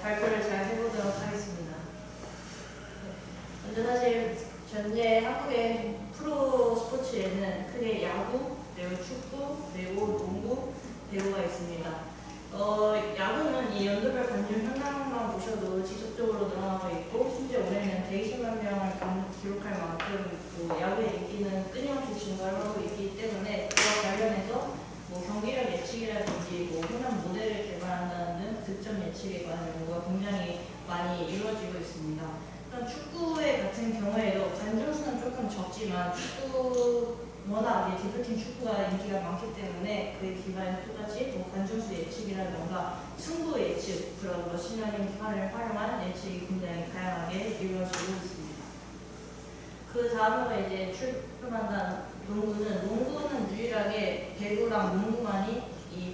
발표를 잘 해보도록 하겠습니다. 먼저 사실 현재 한국의 프로 스포츠에는 크게 야구, 그리고 축구, 그리고 농구, 배구가 있습니다. 야구는 이 연도별 관중 현황만 보셔도 지속적으로 늘어나고 있고, 심지어 올해는 120만 명을 기록할 만큼 야구의 인기는 끊임없이 증가를 하고 있기 때문에 그와 관련해서 경기력 예측이라든지 흔한 모델을 개발한다는 등 득점 예측에 관한 연구가 굉장히 많이 이루어지고 있습니다. 축구의 같은 경우에도 관중 수는 조금 적지만 워낙 대표팀 축구가 인기가 많기 때문에 그에 기반해서 똑같이 관중 수 예측이라던가 승부 예측, 그런 머신러닝을 활용한 예측이 굉장히 다양하게 이루어지고 있습니다. 그 다음으로 이제 출품한다는 농구는 유일하게 배구랑 농구만이 이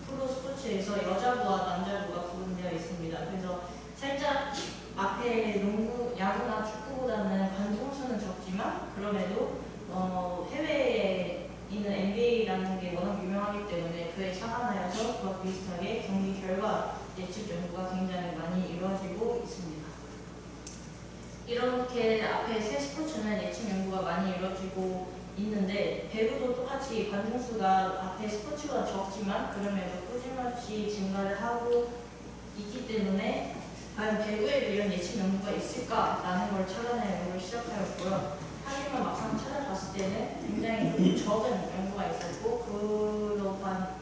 프로 스포츠에서 여자부와 남자부가 구분되어 있습니다. 그래서 살짝 앞에 야구나 축구보다는 관중 수는 적지만 그럼에도 해외에 있는 NBA라는 게 워낙 유명하기 때문에 그에 착안하여서 그와 비슷하게 경기 결과 예측 연구가 굉장히 많이 이루어지고 있습니다. 이렇게 앞에 세 스포츠는 예측 연구가 많이 이루어지고 있는데 배구도 똑같이 관중 수가 앞에 스포츠보다 적지만 그럼에도 꾸준히 증가를 하고 있기 때문에 과연 배구에 이런 예측 연구가 있을까라는 걸 찾아내는 연구를 시작하였고요. 하지만 막상 찾아봤을 때는 굉장히 적은 연구가 있었고 그러한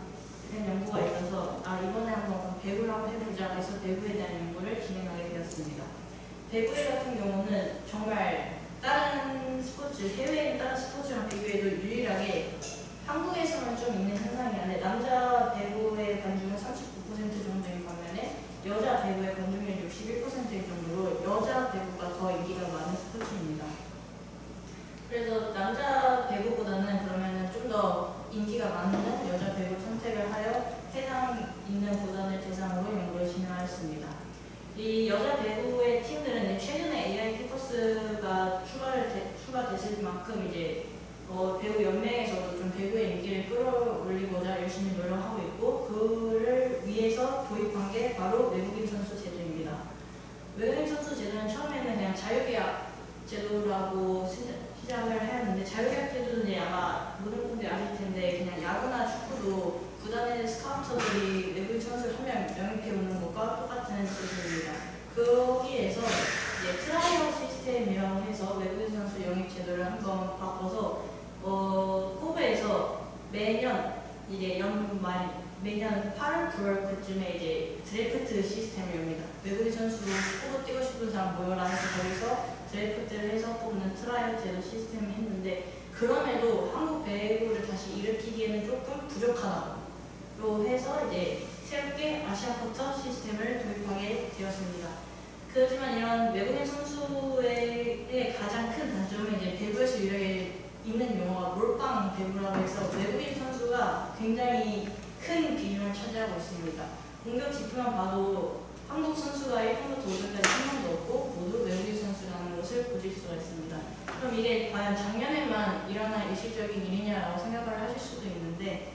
연구가 있어서 이번에 한번 배구를 한번 해보자 해서 배구에 대한 연구를 진행하게 되었습니다. 배구에 같은 경우는 정말 다른 스포츠, 해외에 있는 다른 스포츠랑 비교해도 유일하게 한국에서만 좀 있는 현상이 아니라 남자 배구의 관중은 39% 정도인 반면에 여자 배구의 관중률 61%인 정도로 여자 배구가 더 인기가 많은 스포츠입니다. 그래서 남자 배구보다는 그러면은 좀 더 인기가 많은 여자 배구 선택을 하여 해당 있는 구단을 대상으로 연구를 진행하였습니다. 이 여자 배구의 팀들은 최근에 AI 키퍼스가 추가됐을 만큼 이제 배구 연맹에서도 좀 배구의 인기를 끌어올리고자 열심히 노력하고 있고 그를 위해서 도입한 게 바로 외국인 선수 제도입니다. 외국인 선수 제도는 처음에는 그냥 자유계약 제도라고 시작을 하였는데 자유계약 제도는 아마 모든 분들이 아실 텐데 그냥 야구나 축구도 구단의 스카우터들이 외국인 선수를 한 명 영입해 오는 것과 똑같은 제도입니다. 거기에서 이제 트라이얼 시스템이라고 해서 외국인 선수 영입 제도를 한번 바꿔서 호브에서 매년 이제 매년 8월, 9월 그쯤에 이제 드래프트 시스템을 엽니다. 외국인 선수로 호브 뛰고 싶은 사람 모여라 해서 거기서 드래프트를 해서 뽑는 트라이얼 제도 시스템을 했는데 그럼에도 한국 배구를 다시 일으키기에는 조금 부족하다고 해서 이제 새롭게 아시아쿼터 시스템을 도입하게 되었습니다. 그렇지만 이런 외국인 선수의 가장 큰 단점은 이제 배구에서 유일하게 있는 용어가 몰빵 배구라고 해서 외국인 선수가 굉장히 큰 비중을 차지하고 있습니다. 공격 지표만 봐도 한국 선수가 1번부터 5번까지 한 명도 없고 모두 외국인 선수라는 것을 보실 수가 있습니다. 그럼 이게 과연 작년에만 일어난 일시적인 일이냐라고 생각을 하실 수도 있는데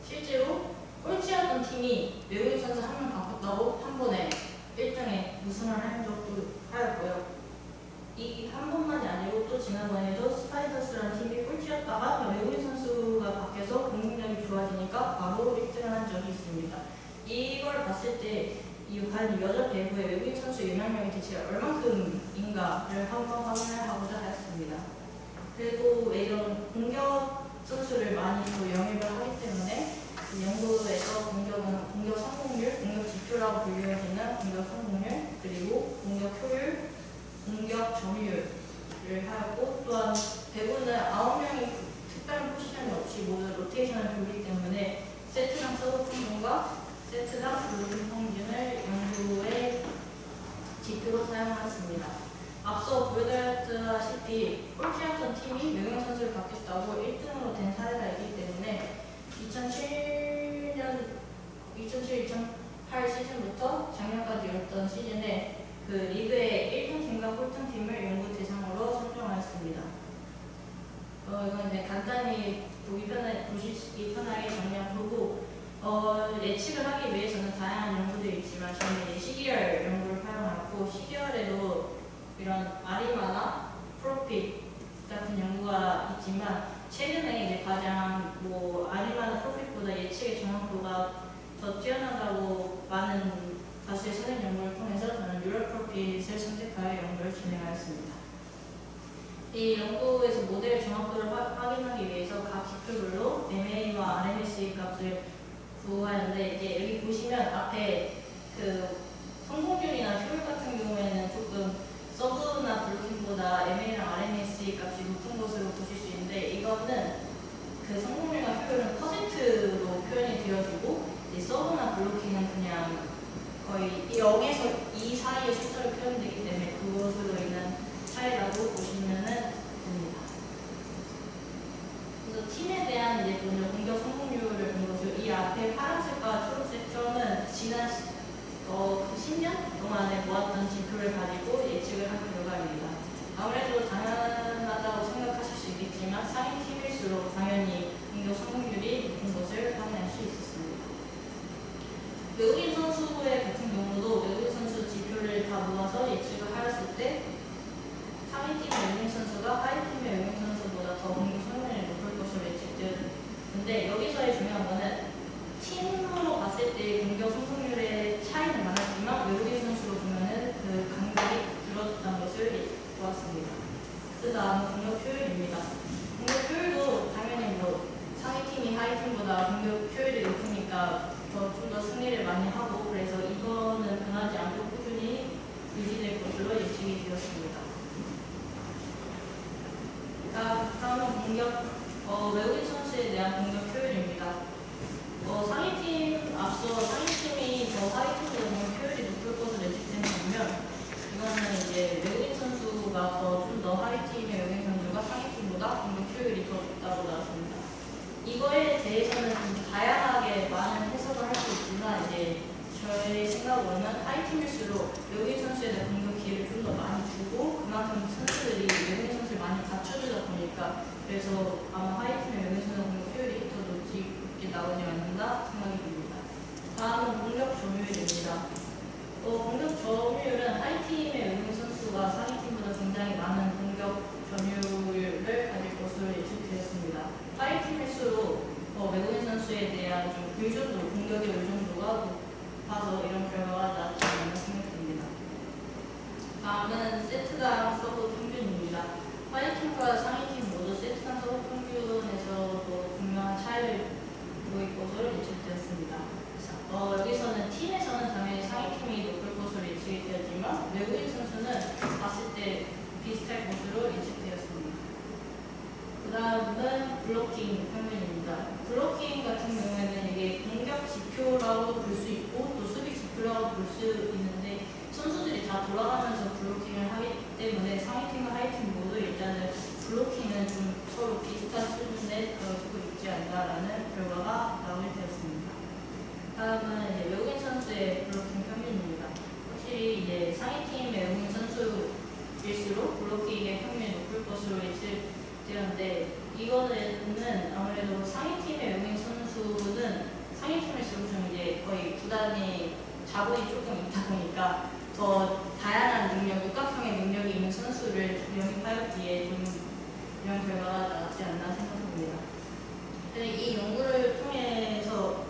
실제로 꼴찌였던 팀이 외국인 선수 한 명 바꿨다고 한 번에 1등에 우승을 한 적도 하였고요. 이 한 번만이 아니고 또 지난번에도 스파이더스라는 팀이 꼴찌였다가 외국인 선수가 바뀌어서 공격력이 좋아지니까 바로 1등을 한 적이 있습니다. 이걸 봤을 때 과연 여자 배구의 외국인 선수 영향력이 대체 얼만큼인가를 한번 확인을 하고자 하였습니다. 그리고 이런 공격 선수를 많이 또 영입을 하기 때문에 연구에서 공격 성공률, 공격 지표라고 불리워지는 공격 성공률, 그리고 공격 효율, 공격 점유율을 하였고 또한 배구는 9명이 특별한 포지션이 없이 모두 로테이션을 돌리기 때문에 세트당 서브 평균과 세트당 블로킹 평균을 연구의 지표로 사용하였습니다. 앞서 보여드렸다시피 꼴찌였던 팀이 외국인 선수를 바뀌었다고 1등으로 된 사례가 있기 때문에 2007-2008 시즌부터 작년까지였던 시즌에 그 리그의 1등 팀과 꼴등 팀을 연구 대상으로 선정하였습니다. 이건 이제 간단히 보시기 편하게 정리한 거고 예측을 하기 위해서는 다양한 연구들이 있지만 저는 이제 시기열 연구를 활용하고 시기열에도 이런 아리마나 프로핏 같은 연구가 있지만 최근에 이제 가장 아리마나 프로핏보다 예측의 정확도가 더 뛰어나다고 많은 다수의 선행 연구를 통해서 저는 뉴럴 프로핏을 선택하여 연구를 진행하였습니다. 이 연구에서 모델 정확도를 확인하기 위해서 각 지표별로 MA와 RMS의 값을 구하는데 이제 여기 보시면 앞에 그 성공률이나 효율 같은 경우에는 조금 서브나 블로킹보다 MA랑 RMS의 값이 높은 것으로 보실 수 있는데 이거는 그 성공률과 효율은 퍼센트로 표현이 되어지고 서브나 블로킹은 그냥 거의 0에서 2 사이의 숫자로 표현되기 때문에 그것으로 인한 차이라고 보시면 됩니다. 그래서 팀에 대한 이제 먼저 공격 성공률을 본 것을 이 앞에 파란색과 초록색 점은 지난 10년 동안에 모았던 지표를 가지고 예측을 한 결과입니다. 아무래도 당연하다고 생각하실 수 있겠지만 상위 팀일수록 당연히 공격 성공률이 높은 것을 확인할 수 있었습니다. 외국인 선수의 같은 경우도 외국인 선수 지표를 다 모아서 예측을 하였을 때 상위 팀의 외국인 선수가 하위 팀의 외국인 선수보다 더 공격 성공률이 높을 것으로 예측되었는데 여기서의 중요한 거는 팀으로 봤을 때 공격 성공률의 차이는 많았지만 외국인 선수로 보면은 그 간격이 줄어들었다는 것을 보았습니다. 그 다음 공격 효율입니다. 공격 효율도 당연히 상위 팀이 하위 팀보다 공격 효율이 높으니까 좀 더 승리를 많이 하고 그래서 이거는 변하지 않고 꾸준히 유지될 것으로 예측이 되었습니다. 다음은 외국인 선수에 대한 공격 효율입니다. 앞서 상위 팀이 더 하위 팀보다 공격 효율이 높을 것으로 예측되는 반면 이거는 이제 외국인 선수가 좀 더 하위 팀의 외국인 선수가 상위 팀보다 공격 효율이 더 높다고 나왔습니다. 이거에 대해서는 좀 다양하게 많은 해석을 할 수 있지만 이제 저의 생각으로는 하위 팀일수록 외국인 선수에 대한 공격 기회를 좀 더 많이 주고 그만큼 선수들이 외국인 선수를 많이 갖춰주다 보니까 그래서 아마 하위 팀의 외국인 선수 공격 효율이 더 높게 나오지 않는다 생각이 듭니다. 다음은 공격 점유율입니다. 공격 점유율은 하위 팀의 외국인 선수가 상위 팀보다 굉장히 많은 공격 점유율을 가질 것으로 예측되었습니다. 하위 팀일수록 외국인 선수에 대한 좀 의존도, 공격의 의존도가 높아서 이런 결과가 나왔지 않나 생각됩니다. 다음은 세트당 서브 평균입니다. 하위 팀과 상위 팀 모두 세트당 서브 평균에서도 분명한 차이를 보일 것으로 예측되었습니다. 여기서는 팀에서는 당연히 상위 팀이 높을 것으로 예측이 되었지만 외국인 선수는 봤을 때 비슷할 것으로 예측되었습니다. 그 다음은 블로킹 평균입니다. 블로킹 같은 경우에는 이게 공격 지표라고 볼 수 있고 또 수비 지표라고 볼 수 있는데 선수들이 다 돌아가면서 블로킹을 하기 때문에 상위 팀과 하위 팀 모두 일단은 블로킹은 좀 서로 비슷한 수준에 두고 있지 않나라는 결과가 나오게 되었습니다. 다음은 이제 외국인 선수의 블로킹 평균입니다. 확실히 이제 상위 팀의 외국인 선수일수록 블로킹의 평균이 높을 것으로 예측되었는데 이거는 아무래도 상위 팀의 외국인 선수는 상위 팀일수록 좀 이제 거의 구단이 자본이 조금 있다 보니까 더 다양한 능력, 육각형의 능력이 있는 선수를 영입하였기에 좀 이런 결과가 나왔지 않나 생각합니다. 이 연구를 통해서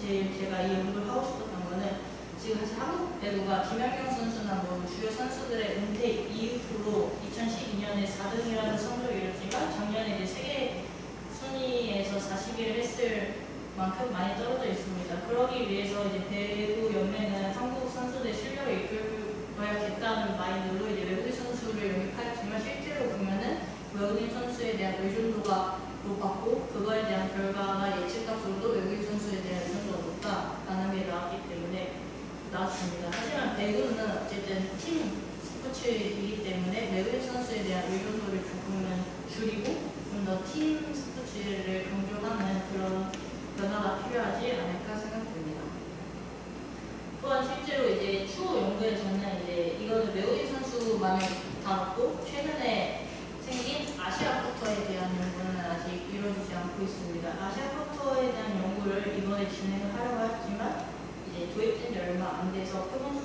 제가 이 연구를 하고 싶었던 거는 지금 사실 한국 배구가 김연경 선수나 주요 선수들의 은퇴 이후로 2012년에 4등이라는 성적을 이뤘지만 작년에 이제 세계 순위에서 40위를 했을 만큼 많이 떨어져 있습니다. 그러기 위해서 이제 배구 연맹은 한국 선수들의 실력을 이끌어야겠다는 마인드로 이제 외국인 선수를 영입하였지만 실제로 보면은 외국인 선수에 대한 의존도가 높았고 그거에 대한 결과가 예측값으로도 외국인 선수에 대한 의존도가 높다라는 게 나왔기 때문에 나왔습니다. 하지만 배구는 어쨌든 팀 스포츠이기 때문에 외국인 선수에 대한 의존도를 조금은 줄이고 좀 더 팀 스포츠를 강조하는 그런 변화가 필요하지 않을까 생각됩니다. 또한 실제로 이제 추후 연구에서는 이제 이거는 외국인 선수만을 다뤘고 최근에 생긴 아시아 쿼터에 대한 연구는 아직 이루어지지 않고 있습니다. 아시아 쿼터 스코어에 대한 연구를 이번에 진행을 하려고 했지만 이제 도입된 지 얼마 안 돼서 표본